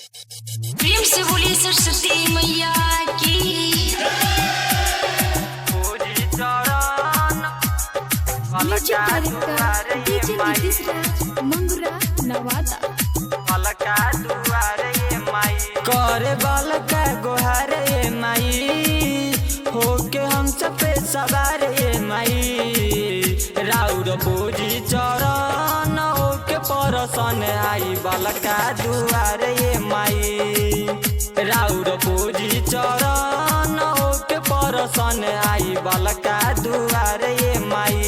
प्रेम से बोलिए सरस्वती मैया की। म्यूजिक डायरेक्टर डीजे नीतीश राज मंगुरा नवादा। करे बालका गोहार ये माई होके हम सब पे सवार ये माई राउर पूजी चरण होके परसन आई बालका दुआर ये माई राउर पूजी चरण होके परसन आई बालका दुआर ये माई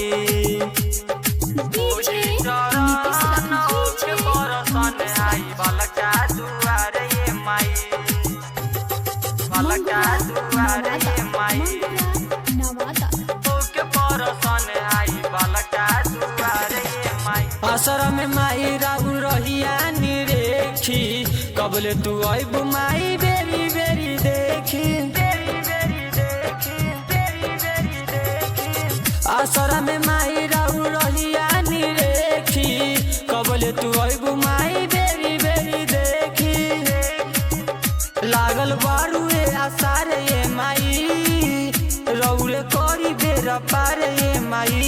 डीजे नीतीश राज होके परसन आई बालका दुआर ये माई बालका दुआर ये माई नवादा। होके परसन आई बालका दुआर ये माई असर में माई राहु रहिया निरेखी कबले तू आइब माई बेरी बेरी देखी असर में माई राहु रहिया निरेखी कबले तू आइब माई बेरी बेरी देखी लागल बारुए आसार ये माई रौरे करी बेर पार ये माई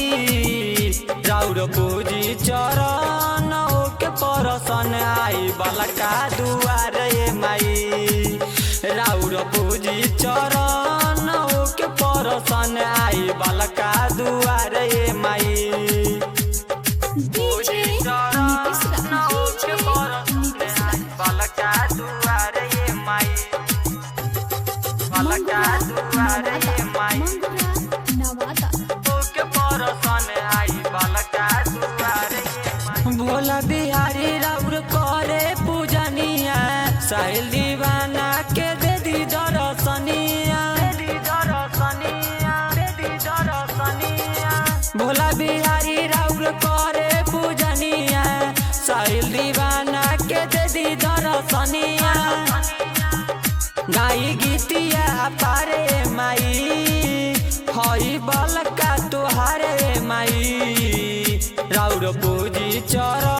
राउर पूजी चरण होके परसन आई बालका दुआर ये माई राउर पूजी चरण होके परसन आई बालका दुआर ये माई डीजे नीतीश राज नीतीश राज बालका दुआर ये माई बालका दुआर ये माई मंगुरा नवादा। होके परसन आई बालका दुआर ये माई भोला बिहारी राउर करे पूजनिया साहिल दीवाना के दे दी दर्शनिया भोला बिहारी राउर करे पूजनिया साहिल दीवाना के दे दी दर्शनिया गाई गीतिया पारे माई हई बालका तुहारे माई राउर पूजी चरण